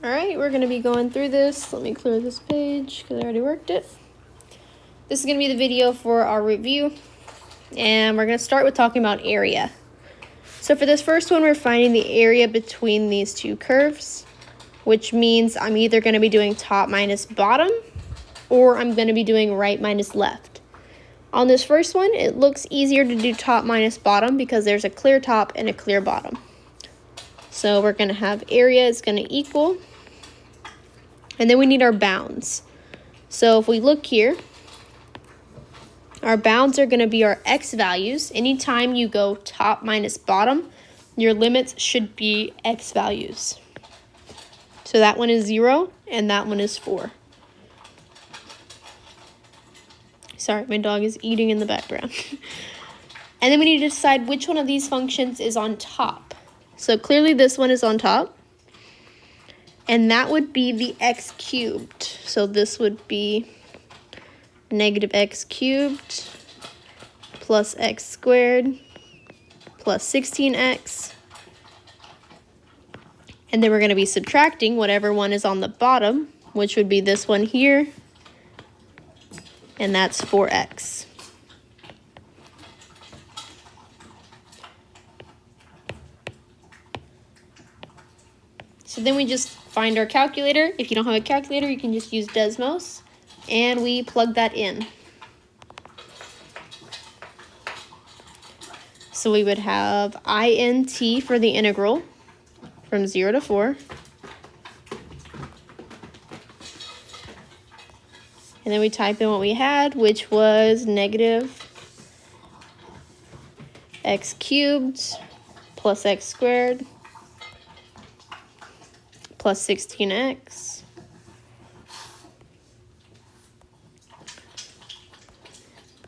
All right, we're going to be going through this. Let me clear this page because I already worked it. This is going to be the video for our review, and we're going to start with talking about area. So for this first one, we're finding the area between these two curves, which means I'm either going to be doing top minus bottom, or I'm going to be doing right minus left. On this first one, it looks easier to do top minus bottom because there's a clear top and a clear bottom. So we're going to have area is going to equal, and then we need our bounds. So if we look here, our bounds are going to be our x values. Anytime you go top minus bottom, your limits should be x values. So that one is 0, and that one is 4. Sorry, my dog is eating in the background. And then we need to decide which one of these functions is on top. So clearly this one is on top, and that would be the x cubed. So this would be negative x cubed plus x squared plus 16x. And then we're going to be subtracting whatever one is on the bottom, which would be this one here, and that's 4x. So then we just find our calculator. If you don't have a calculator, you can just use Desmos, and we plug that in. So we would have INT for the integral from 0 to 4. And then we type in what we had, which was negative x cubed plus x squared plus 16x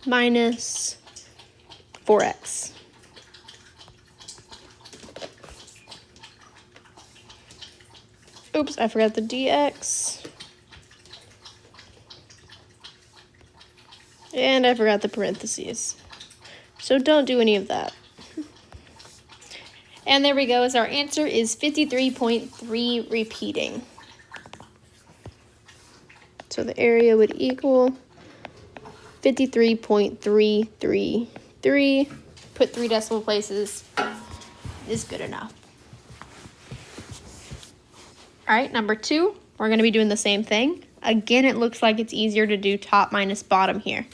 minus 4x. Oops, I forgot the dx. And I forgot the parentheses. So don't do any of that. And there we go, as our answer is 53.3 repeating. So the area would equal 53.333. Put 3 decimal places is good enough. All right, number 2, we're going to be doing the same thing. Again, it looks like it's easier to do top minus bottom here.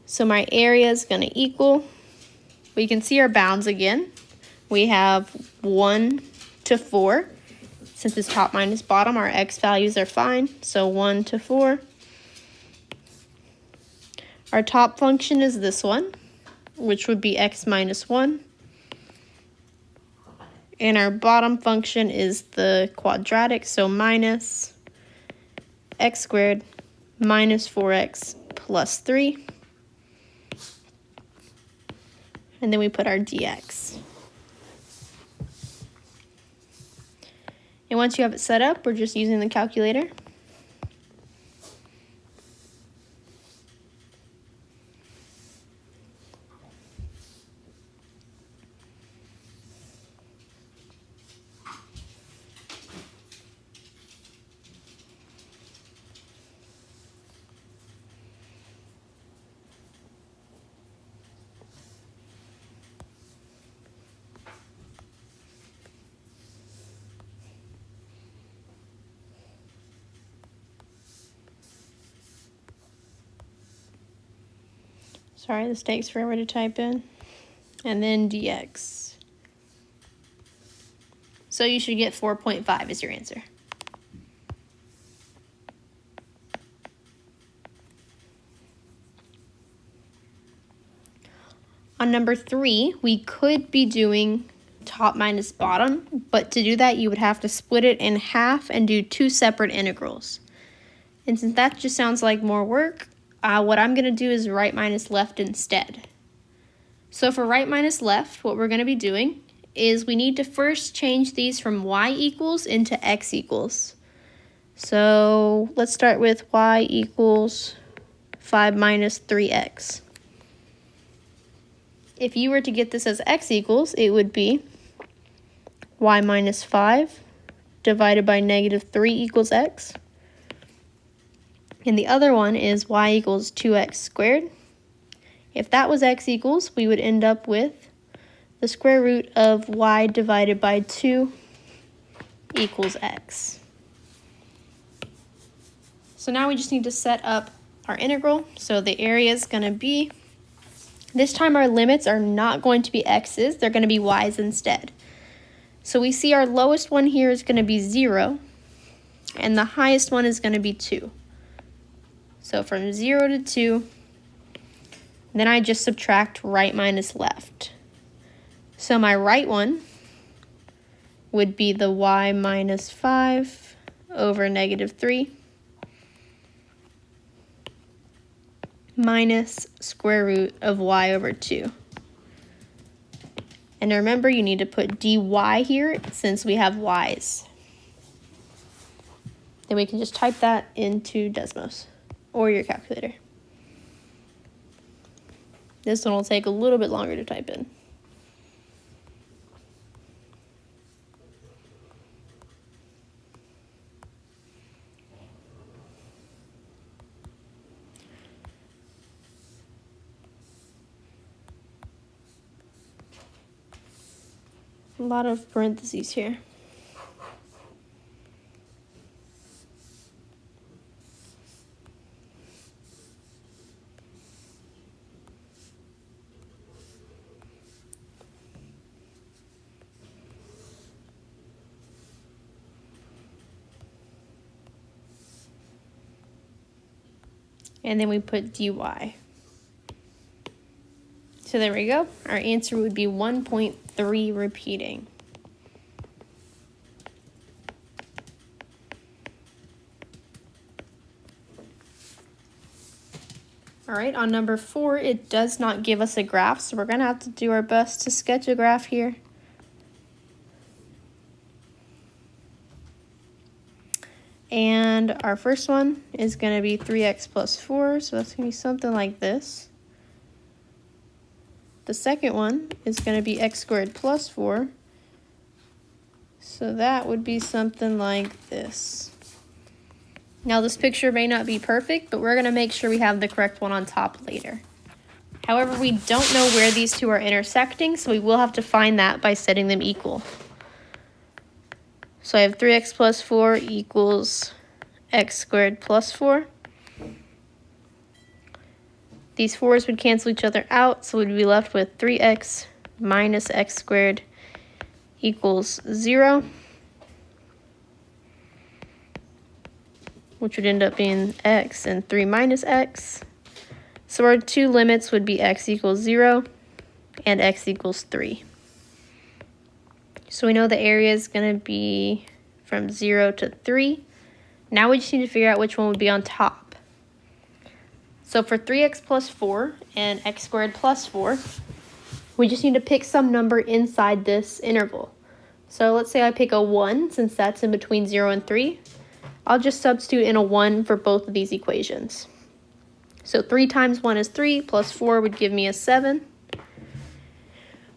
So my area is going to equal, we can see our bounds again. We have 1 to 4. Since it's top minus bottom, our x values are fine. So 1 to 4. Our top function is this one, which would be x minus 1. And our bottom function is the quadratic, so minus x squared minus 4x plus 3. And then we put our dx. And once you have it set up, we're just using the calculator. Sorry, this takes forever to type in. And then dx. So you should get 4.5 as your answer. On number 3, we could be doing top minus bottom, but to do that, you would have to split it in half and do 2 separate integrals. And since that just sounds like more work, what I'm going to do is right minus left instead. So for right minus left, what we're going to be doing is we need to first change these from y equals into x equals. So let's start with y equals 5 minus 3x. If you were to get this as x equals, it would be y minus 5 divided by -3 equals x. And the other one is y equals 2x squared. If that was x equals, we would end up with the square root of y divided by 2 equals x. So now we just need to set up our integral. So the area is going to be, this time our limits are not going to be x's, they're going to be y's instead. So we see our lowest one here is going to be 0, and the highest one is going to be 2. So from 0 to 2, then I just subtract right minus left. So my right one would be the y minus 5 over -3 minus square root of y over 2. And remember, you need to put dy here since we have y's. Then we can just type that into Desmos or your calculator. This one will take a little bit longer to type in. A lot of parentheses here. And then we put dy. So there we go. Our answer would be 1.3 repeating. All right, on number 4, it does not give us a graph, so we're going to have to do our best to sketch a graph here. And our first one is going to be 3x plus 4, so that's going to be something like this. The second one is going to be x squared plus 4, so that would be something like this. Now this picture may not be perfect, but we're going to make sure we have the correct one on top later. However, we don't know where these two are intersecting, so we will have to find that by setting them equal. So I have 3x plus 4 equals x squared plus 4. These 4's would cancel each other out, so we'd be left with 3x minus x squared equals 0, which would end up being x and 3 minus x. So our two limits would be x equals 0 and x equals 3. So we know the area is going to be from 0 to 3. Now we just need to figure out which one would be on top. So for 3x plus 4 and x squared plus 4, we just need to pick some number inside this interval. So let's say I pick a 1, since that's in between 0 and 3. I'll just substitute in a 1 for both of these equations. So 3 times 1 is 3, plus 4 would give me a 7.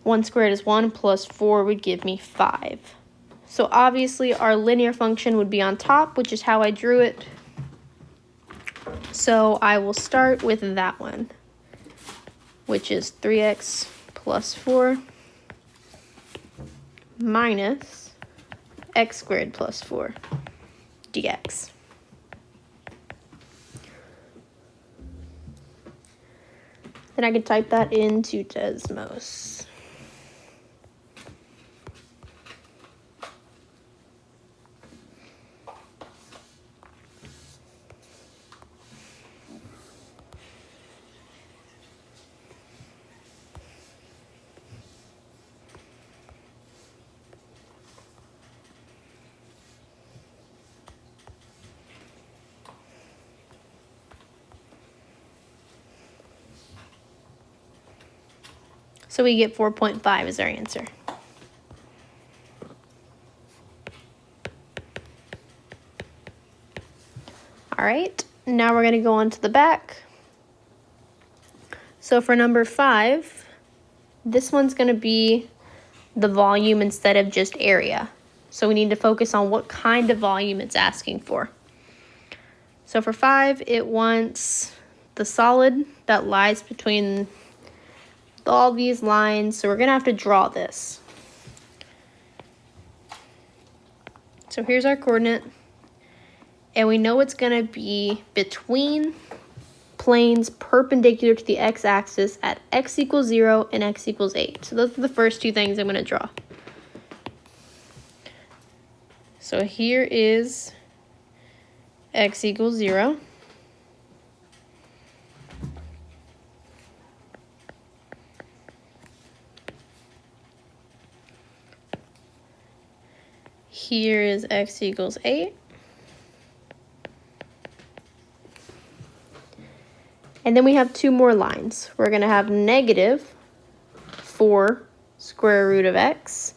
1 squared is 1, plus 4 would give me 5. So obviously our linear function would be on top, which is how I drew it. So I will start with that one, which is 3x plus 4 minus x squared plus 4 dx. Then I can type that into Desmos. So we get 4.5 as our answer. All right, now we're going to go on to the back. So for number 5, this one's going to be the volume instead of just area. So we need to focus on what kind of volume it's asking for. So for 5, it wants the solid that lies between all these lines. So we're going to have to draw this. So here's our coordinate. And we know it's going to be between planes perpendicular to the x-axis at x equals 0 and x equals 8. So those are the first two things I'm going to draw. So here is x equals 0. Here is x equals 8. And then we have two more lines. We're going to have negative 4 square root of x.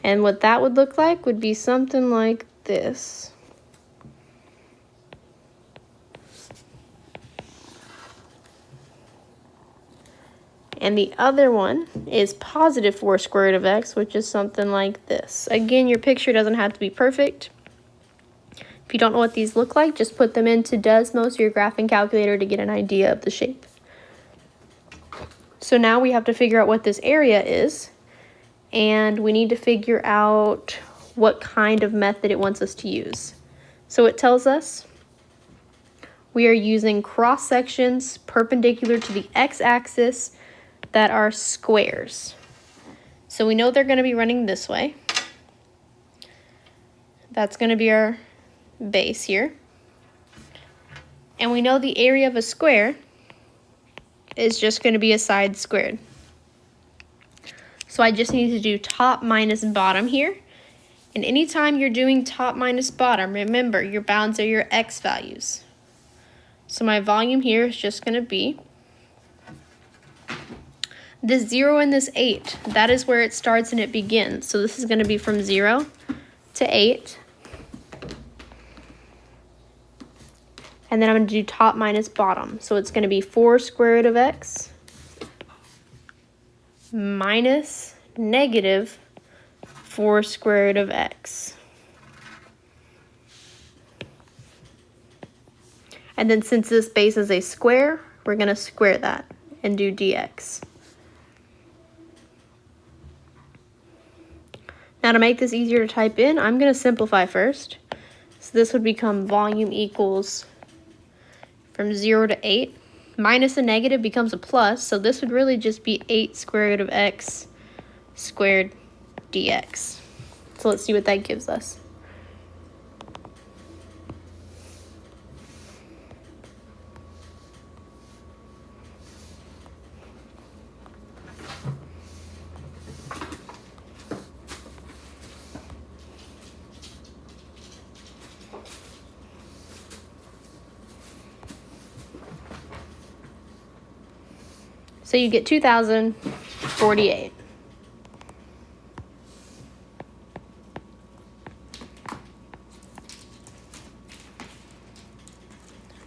And what that would look like would be something like this. And the other one is positive 4 square root of x, which is something like this. Again, your picture doesn't have to be perfect. If you don't know what these look like, just put them into Desmos or your graphing calculator to get an idea of the shape. So now we have to figure out what this area is, and we need to figure out what kind of method it wants us to use. So it tells us we are using cross sections perpendicular to the x-axis that are squares. So we know they're going to be running this way. That's going to be our base here. And we know the area of a square is just going to be a side squared. So I just need to do top minus bottom here. And anytime you're doing top minus bottom, remember your bounds are your x values. So my volume here is just going to be this 0 and this 8. That is where it starts and it begins. So this is going to be from 0 to 8. And then I'm going to do top minus bottom. So it's going to be 4 square root of x minus negative 4 square root of x. And then since this base is a square, we're going to square that and do dx. Now to make this easier to type in, I'm going to simplify first. So this would become volume equals from 0 to 8. Minus a negative becomes a plus, so this would really just be 8 square root of x squared dx. So let's see what that gives us. So you get 2048.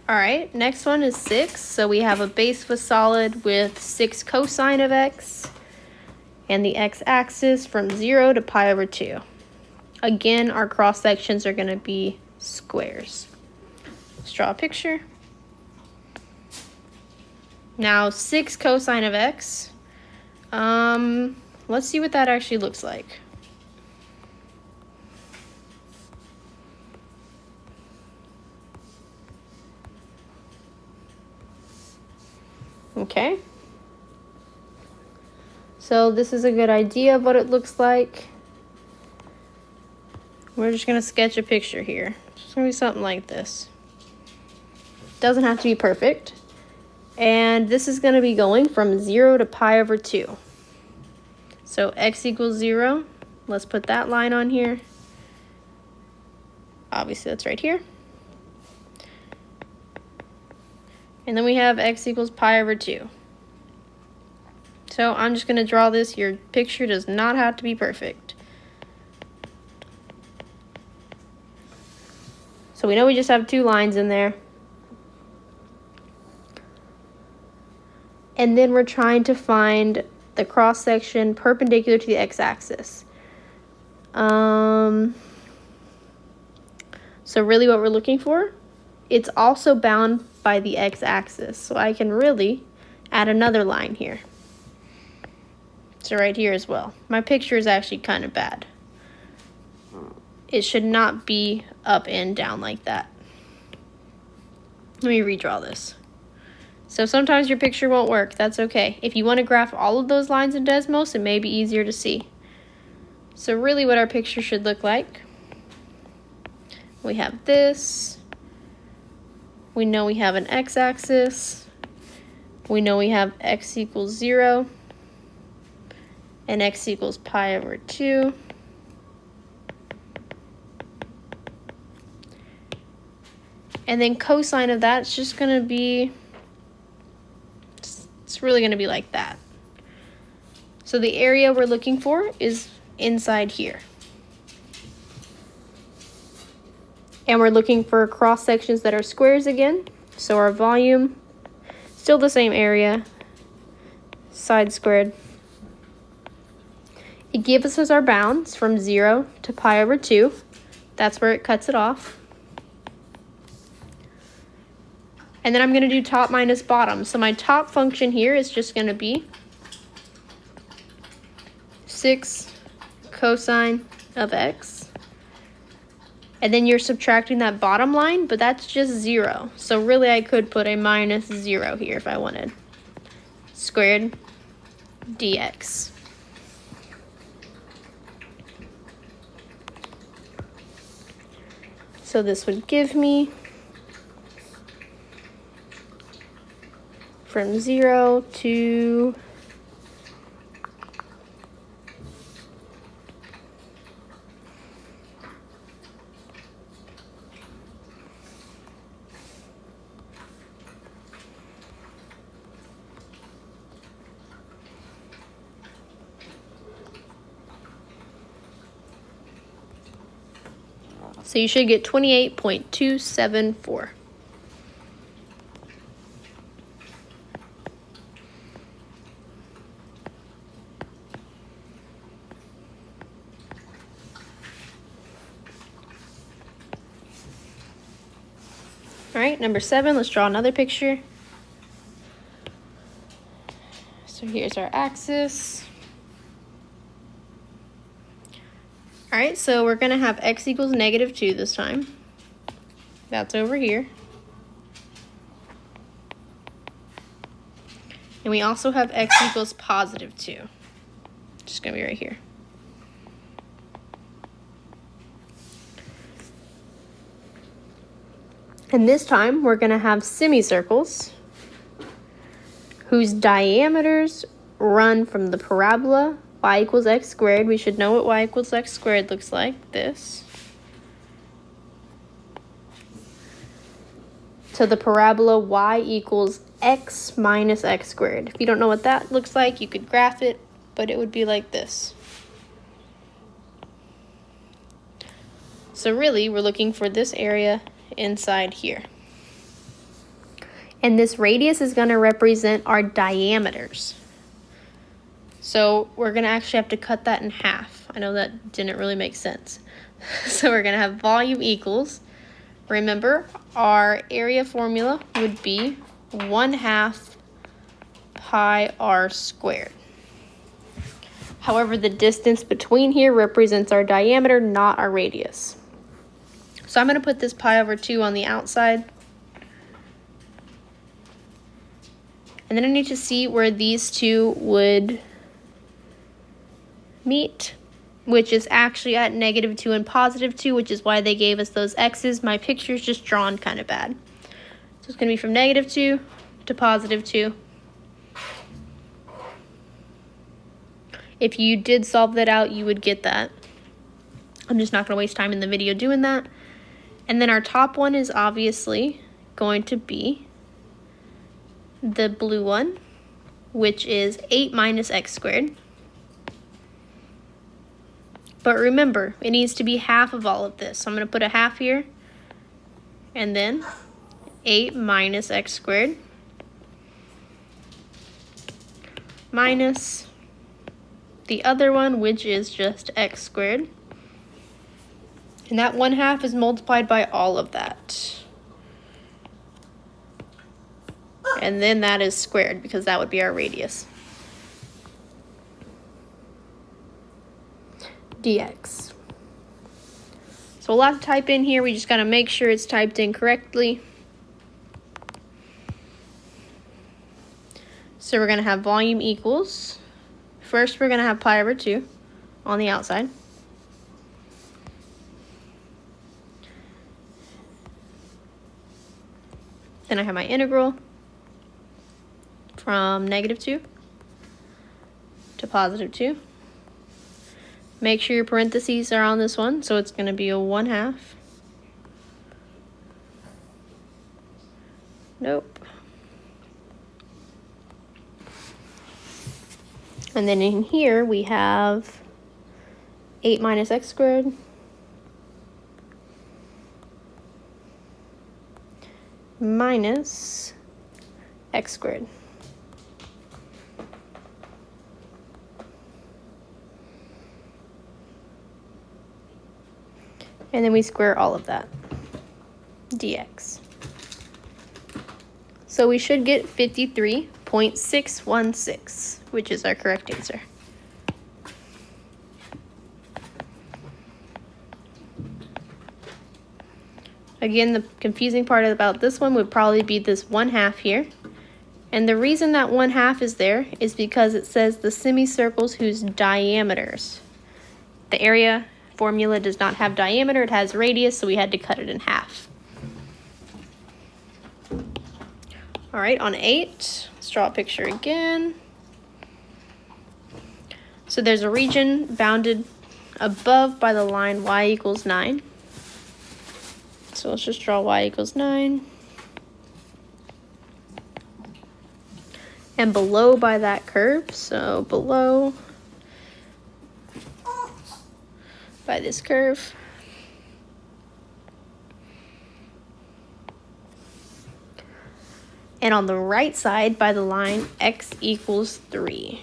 All right, next one is 6. So we have a base with solid with 6 cosine of x and the x-axis from 0 to pi over 2. Again, our cross sections are going to be squares. Let's draw a picture. Now 6 cosine of x. Let's see what that actually looks like. Okay. So this is a good idea of what it looks like. We're just going to sketch a picture here. It's going to be something like this. Doesn't have to be perfect. And this is going to be going from 0 to pi over 2. So x equals 0. Let's put that line on here. Obviously, that's right here. And then we have x equals pi over 2. So I'm just going to draw this. Your picture does not have to be perfect. So we know we just have 2 lines in there. And then we're trying to find the cross section perpendicular to the x-axis. So really what we're looking for, it's also bound by the x-axis. So I can really add another line here. So right here as well. My picture is actually kind of bad. It should not be up and down like that. Let me redraw this. So sometimes your picture won't work. That's okay. If you want to graph all of those lines in Desmos, it may be easier to see. So really what our picture should look like. We have this. We know we have an x-axis. We know we have x equals 0. And x equals pi over 2. And then cosine of that is just going to be, it's really going to be like that. So the area we're looking for is inside here. And we're looking for cross sections that are squares again. So our volume, still the same area, side squared. It gives us our bounds from 0 to pi over 2. That's where it cuts it off. And then I'm going to do top minus bottom. So my top function here is just going to be 6 cosine of x. And then you're subtracting that bottom line, but that's just 0. So really I could put a minus 0 here if I wanted. Squared dx. So this would give me from 0 to so you should get 28.274. All right, number 7, let's draw another picture. So here's our axis. All right, so we're gonna have x equals negative 2 this time. That's over here. And we also have x equals positive 2. Just gonna be right here. And this time we're gonna have semicircles whose diameters run from the parabola y equals x squared. We should know what y equals x squared looks like, this, to the parabola y equals x minus x squared. If you don't know what that looks like, you could graph it, but it would be like this. So really, we're looking for this area inside here. And this radius is going to represent our diameters. So we're going to actually have to cut that in half. I know that didn't really make sense. So we're going to have volume equals, remember, our area formula would be 1/2 pi r squared. However, the distance between here represents our diameter, not our radius. So I'm going to put this pi over 2 on the outside. And then I need to see where these two would meet, which is actually at negative 2 and positive 2, which is why they gave us those x's. My picture's just drawn kind of bad. So it's going to be from negative 2 to positive 2. If you did solve that out, you would get that. I'm just not going to waste time in the video doing that. And then our top one is obviously going to be the blue one, which is 8 minus x squared. But remember, it needs to be half of all of this. So I'm going to put a half here, and then 8 minus x squared minus the other one, which is just x squared. And that 1/2 is multiplied by all of that. And then that is squared because that would be our radius. Dx. So a lot to type in here. We just got to make sure it's typed in correctly. So we're going to have volume equals. First, we're going to have pi over 2 on the outside. Then I have my integral from -2 to +2. Make sure your parentheses are on this one, so it's going to be a 1/2. Nope. And then in here we have 8 minus x squared minus x squared. And then we square all of that, dx. So we should get 53.616, which is our correct answer. Again, the confusing part about this one would probably be this 1/2 here. And the reason that 1/2 is there is because it says the semicircles whose diameters. The area formula does not have diameter, it has radius, so we had to cut it in half. All right, on 8, let's draw a picture again. So there's a region bounded above by the line y equals 9. So let's just draw y equals 9. And below by that curve, so below by this curve. And on the right side by the line x equals 3.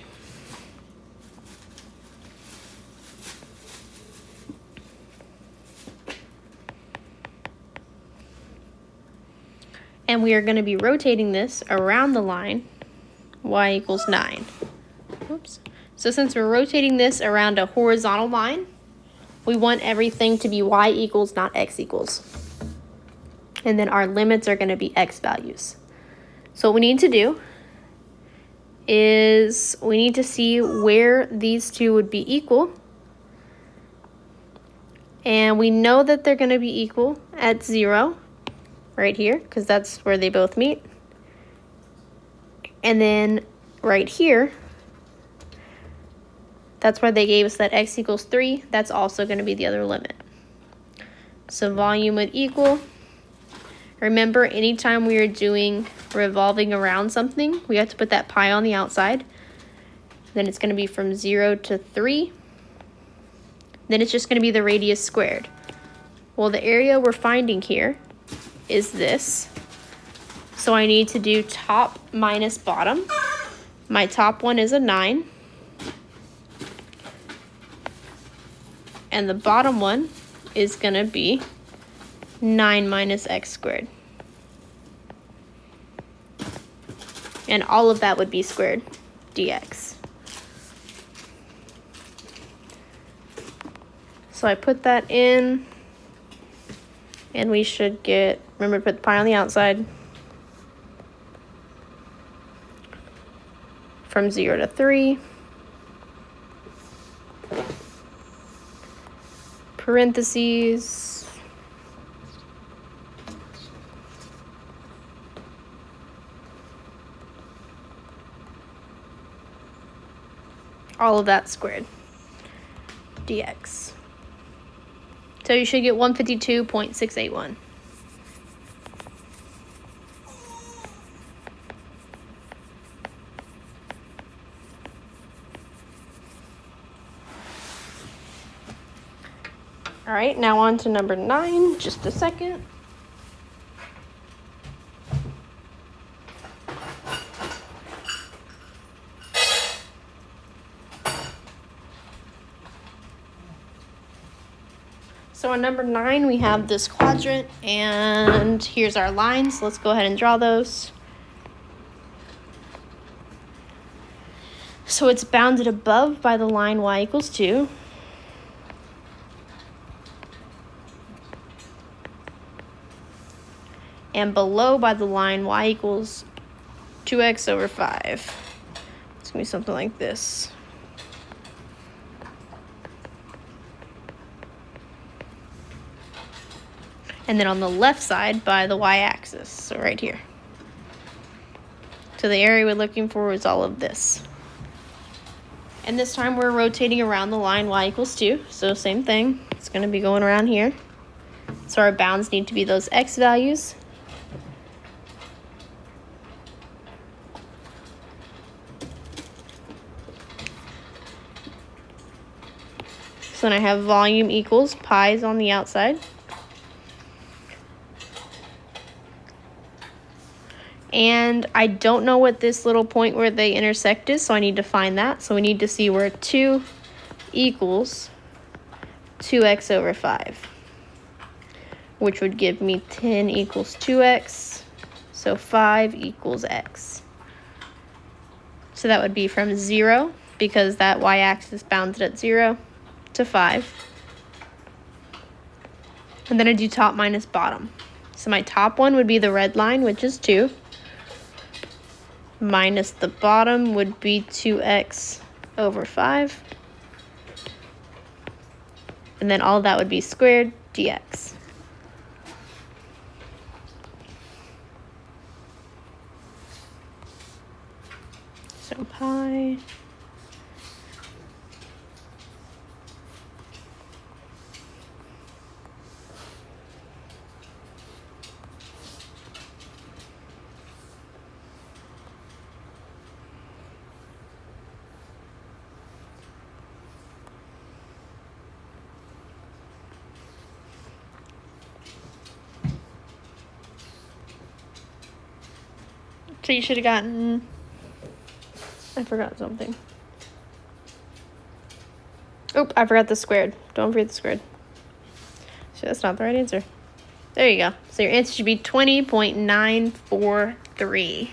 And we are going to be rotating this around the line y equals 9. Oops. So since we're rotating this around a horizontal line, we want everything to be y equals, not x equals. And then our limits are going to be x values. So what we need to do is we need to see where these two would be equal. And we know that they're going to be equal at 0, right here, because that's where they both meet. And then right here, that's where they gave us that x equals 3. That's also going to be the other limit. So volume would equal. Remember, anytime we are doing revolving around something, we have to put that pi on the outside. Then it's going to be from 0 to 3. Then it's just going to be the radius squared. Well, the area we're finding here is this. So I need to do top minus bottom. My top one is a 9. And the bottom one is going to be 9 minus x squared. And all of that would be squared, dx. So I put that in, and we should get, remember to put the pi on the outside, from 0 to 3. Parentheses. All of that squared, dx. So you should get 152.681. All right, now on to number 9, just a second. So on number 9, we have this quadrant, and here's our lines. Let's go ahead and draw those. So it's bounded above by the line y equals 2. And below by the line y equals 2x over 5. It's going to be something like this. And then on the left side by the y-axis, so right here. So the area we're looking for is all of this. And this time we're rotating around the line y equals 2, so same thing. It's going to be going around here. So our bounds need to be those x values. So then I have volume equals pi is on the outside. And I don't know what this little point where they intersect is, so I need to find that. So we need to see where 2 equals 2x over 5, which would give me 10 equals 2x, so 5 equals x. So that would be from 0, because that y-axis bounded at 0, to 5. And then I do top minus bottom. So my top one would be the red line, which is 2. Minus the bottom would be 2x over 5. And then all that would be squared dx. So pi So you should have gotten, I forgot something. Oop, I forgot the squared. Don't forget the squared. So that's not the right answer. There you go. So your answer should be 20.943.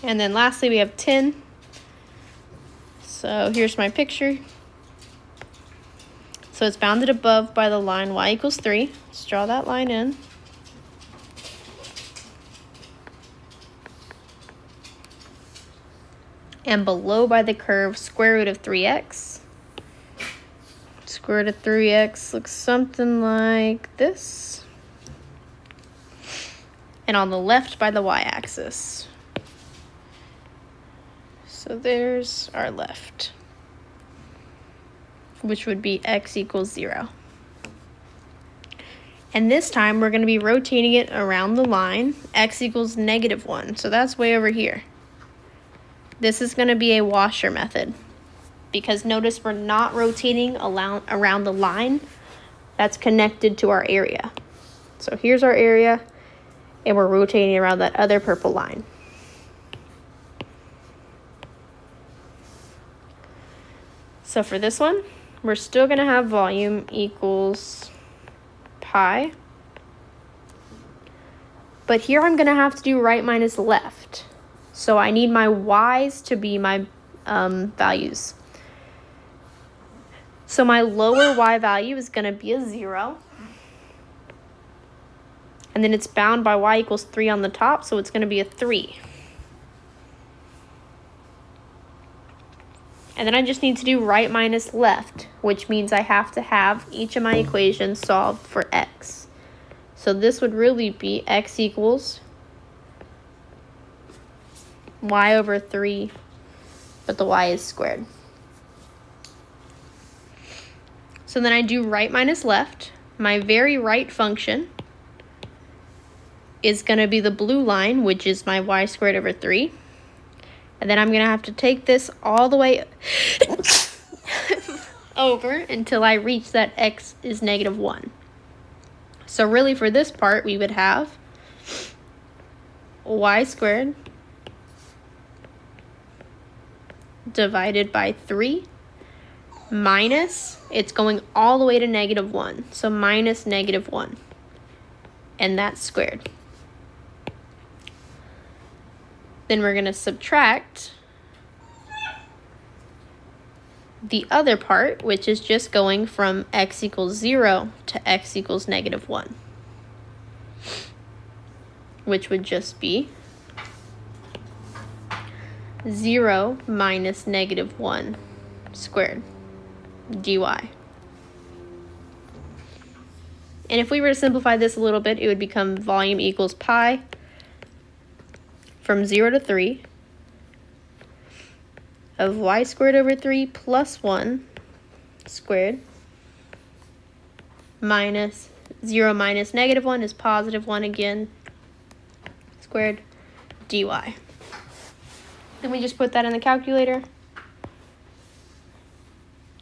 And then lastly, we have 10. So here's my picture. So it's bounded above by the line y equals 3. Let's draw that line in. And below by the curve square root of 3x. Square root of 3x looks something like this. And on the left by the y-axis. So there's our left, which would be x equals 0. And this time we're going to be rotating it around the line, x equals -1. So that's way over here. This is going to be a washer method, because notice we're not rotating around the line that's connected to our area. So here's our area, and we're rotating around that other purple line. So for this one, we're still going to have volume equals pi. But here I'm going to have to do right minus left. So I need my y's to be my values. So my lower y value is going to be a 0. And then it's bound by y equals 3 on the top, so it's going to be a 3. And then I just need to do right minus left, which means I have to have each of my equations solved for x. So this would really be x equals y over 3, but the y is squared. So then I do right minus left. My very right function is going to be the blue line, which is my y squared over 3. And then I'm going to have to take this all the way over until I reach that x is -1. So really for this part, we would have y squared divided by 3 minus, it's going all the way to -1, so minus -1, and that's squared. Then we're going to subtract the other part, which is just going from x equals 0 to x equals -1, which would just be 0 minus -1 squared dy. And if we were to simplify this a little bit, it would become volume equals pi from 0 to 3 of y squared over 3 plus 1 squared minus 0 minus -1 is +1 again squared dy. Then we just put that in the calculator.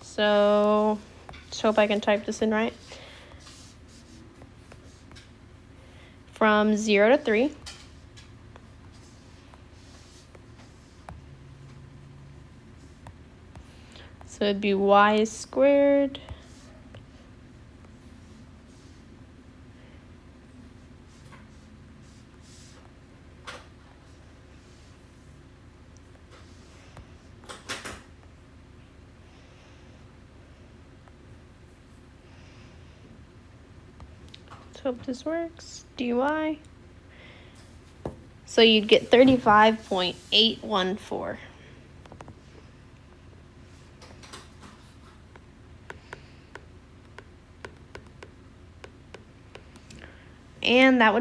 So let's hope I can type this in right. From 0 to 3, so it'd be y squared hope this works, dy. So you'd get 35.814. And that would